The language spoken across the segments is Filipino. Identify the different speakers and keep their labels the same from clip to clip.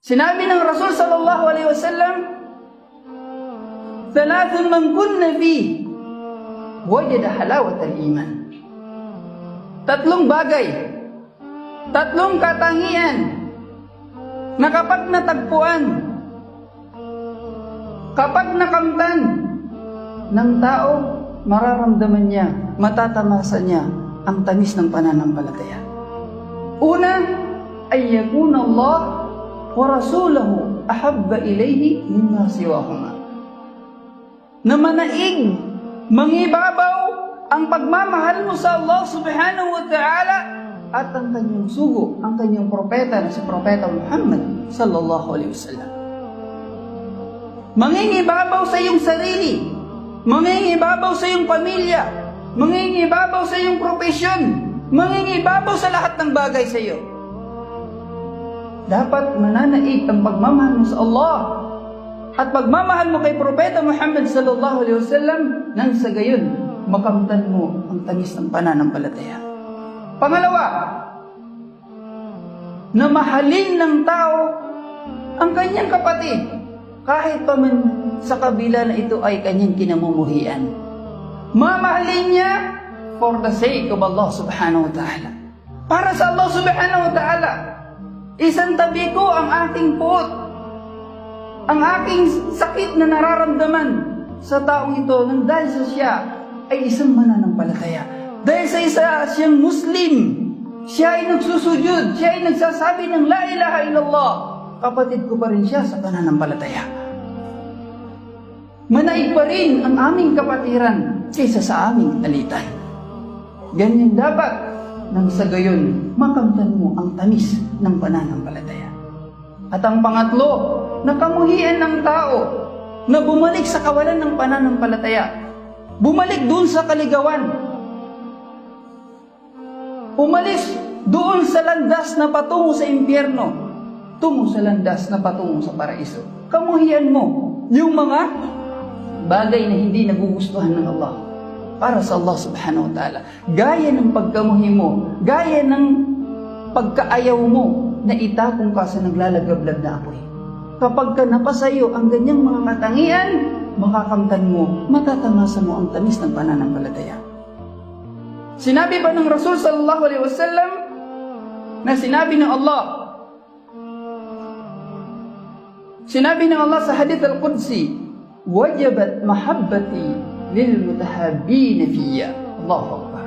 Speaker 1: Sinabi ng Rasul sallallahu alaihi wasallam, "Thalathun man kunna fi wajada halawat al-iman." Tatlong bagay, tatlong katangian na kapag natagpuan, kapag nakamtan ng tao, mararamdaman niya, matatamasa niya ang tamis ng pananampalataya. Una, ay yakuna Allah wa rasulahu ahabba ilayhi mimma siwahuma. Na manaig, mangibabaw ang pagmamahal mo sa Allah subhanahu wa ta'ala at ang kanyang sugo, ang kanyang propeta na si Propeta Muhammad sallallahu alaihi wasallam. Mangingibabaw sa iyong sarili, mangingibabaw sa iyong pamilya, mangingibabaw sa iyong profesyon, mangingibabaw sa lahat ng bagay sa iyo. Dapat mananaig ang pagmamahal mo sa Allah at pagmamahal mo kay Propeta Muhammad sallallahu alaihi wasallam nang sa gayon makamtan mo ang tamis ng pananampalataya. Pangalawa, na mahalin ng tao ang kanyang kapatid kahit pa man sa kabila na ito ay kanyang kinamumuhian. Mamahalin niya for the sake of Allah subhanahu wa ta'ala. Para sa Allah subhanahu wa ta'ala. Isang tabi ko ang aking puot, ang aking sakit na nararamdaman sa taong ito nang dahil sa siya ay isang mananampalataya. Dahil sa isa siyang Muslim, siya ay nagsusujud, siya ay nagsasabi ng la ilaha illallah, kapatid ko pa rin siya sa pananampalataya. Manaig pa rin ang aming kapatiran kaysa sa aming alitan. Ganyan dapat nang sa gayon makamtan mo ang tamis ng pananampalataya. At ang pangatlo, nakamuhian ng tao na bumalik sa kawalan ng pananampalataya. Bumalik doon sa kaligawan. Umalis doon sa landas na patungo sa impyerno, tungo sa landas na patungo sa paraiso. Kamuhian mo yung mga bagay na hindi nagugustuhan ng Allah para sa Allah subhanahu wa ta'ala. Gaya ng pagkamuhi mo, gaya ng pagkaayaw mo na itapong ka sa naglalagablab na apoy. Kapag ka napasayo ang ganyang mga katangian, makakamtan mo, matatamasa mo ang tamis ng pananampalataya. Sinabi pa ng Rasul sallallahu alaihi wasallam na sinabi ng Allah, sinabi ng Allah sa hadith al-Qudsi, "Wajabat mahabbati lil mutahabbina fiyya." Allahu Akbar.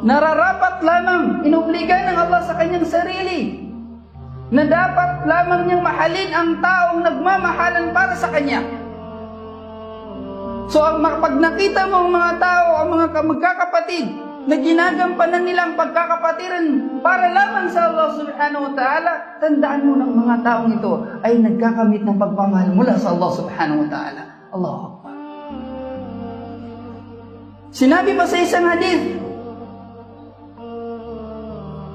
Speaker 1: Nararapat lamang, inubligan ng Allah sa kanyang sarili na dapat lamang niyang mahalin ang taong nagmamahalan para sa kanya. So pag nakita mo ang mga tao, ang mga magkakapatid na ginagampanan nilang pagkakapatiran para lamang sa Allah subhanahu wa ta'ala, tandaan mo ng mga taong ito ay nagkakamit ng pagmamahal mula sa Allah subhanahu wa ta'ala. Allahu Akbar. Sinabi pa sa isang hadith,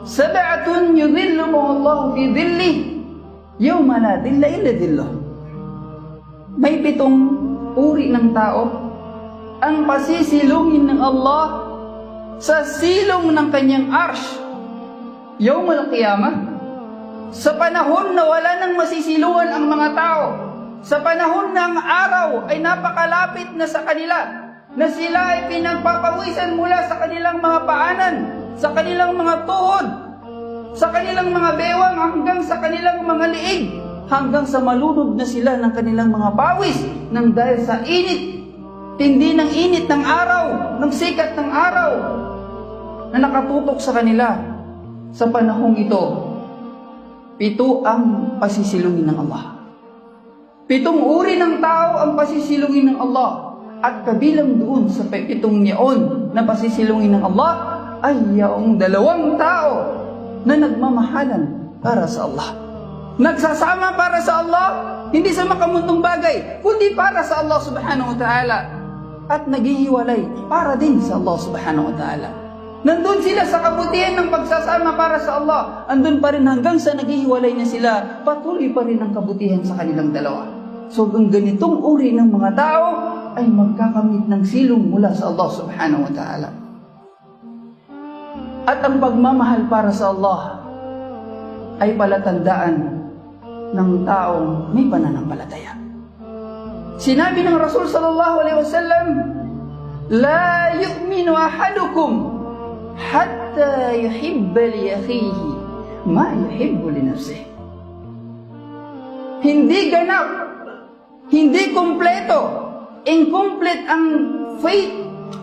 Speaker 1: "Sab'atun yudhilluhum Allah fi dhillih yawma la dhilla illa dhilluh." May 7 uri ng tao ang pasisilungin ng Allah sa silong ng kanyang arsh yawmal qiyamah, sa panahon na wala nang masisilungan ang mga tao, sa panahon na ang araw ay napakalapit na sa kanila, na sila ay pinagpapawisan mula sa kanilang mga paanan, sa kanilang mga tuhod, sa kanilang mga bewang, hanggang sa kanilang mga liig, hanggang sa malunod na sila ng kanilang mga pawis nang dahil sa init, tindi ng init ng araw, ng sikat ng araw na nakatutok sa kanila. Sa panahong ito, 7 ang pasisilungin ng Allah. 7 uri ng tao ang pasisilungin ng Allah. At kabilang doon sa 7 niyon na pasisilungin ng Allah ay yung 2 tao na nagmamahalan para sa Allah. Nagsasama para sa Allah, hindi sa makamundong bagay, kundi para sa Allah subhanahu wa ta'ala. At naghihiwalay para din sa Allah subhanahu wa ta'ala. Nandun sila sa kabutihan ng pagsasama para sa Allah. Andun pa rin hanggang sa naghihiwalay na sila, patuloy pa rin ang kabutihan sa kanilang dalawa. So ang ganitong uri ng mga tao ay magkakamit ng silong mula sa Allah subhanahu wa ta'ala. At ang pagmamahal para sa Allah ay palatandaan ng taong may pananampalataya. Sinabi ng Rasul sallallahu alaihi wasallam, "La yu'minu ahadukum hatta yuhibba li akhihi ma yuhibbu li nafsihi." Hindi ganap, hindi kumpleto, incomplete ang faith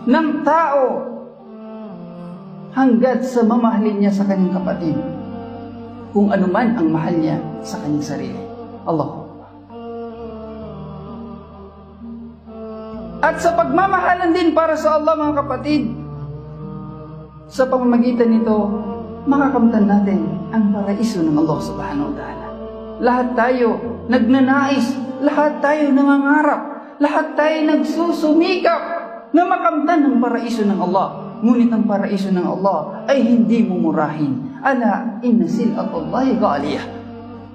Speaker 1: ng tao hanggat sa mamahalin niya sa kanyang kapatid kung anuman ang mahal niya sa kanyang sarili. Allah. At sa pagmamahalan din para sa Allah, mga kapatid, sa pamamagitan nito, makakamtan natin ang paraiso ng Allah subhanahu wa ta'ala. Lahat tayo nagnanais, lahat tayo nangangarap, lahat tayo nagsusumikap na makamtan ng paraiso ng Allah. Ngunit ang paraiso ng Allah ay hindi mumurahin. Ala inna sil'atallahi ghaliyah.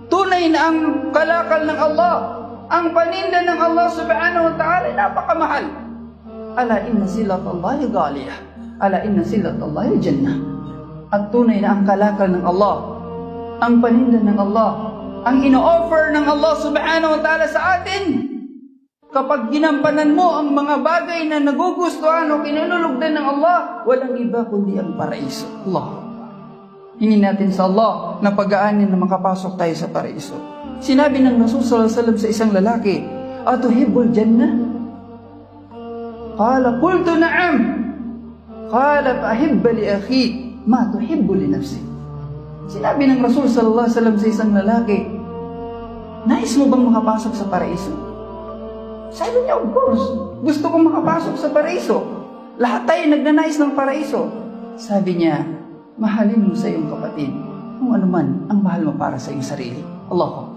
Speaker 1: Tunay na ang kalakal ng Allah, ang paninda ng Allah subhanahu wa ta'ala ay napakamahal. Ala inna sil'atallahi ghaliyah. Ala inna sil'atallahi jannah. At tunay na ang kalakal ng Allah, ang paninda ng Allah, ang ino-offer ng Allah subhanahu wa ta'ala sa atin, kapag ginampanan mo ang mga bagay na nagugustuhan o kinunulugdan ng Allah, walang iba kundi ang paraiso. Allah. Hingin natin sa Allah na pag-aanin na makapasok tayo sa paraiso. Sinabi ng Rasul sallallahu alaihi wasallam sa isang lalaki, "Atuhibbul jannah?" Qala, "Qultu na'am." Qala, "Fa'ahibba li akhi ma tuhibbu li nafsi." Sinabi ng Rasul sallallahu alaihi wasallam sa isang lalaki, "Nais mo bang makapasok sa paraiso?" Sabi niya, "Of course, gusto kong makapasok sa paraiso. Lahat tayo nagnanais ng paraiso." Sabi niya, "Mahalin mo sa iyong kapatid kung ano man ang mahal mo para sa iyong sarili." Allahu Akbar.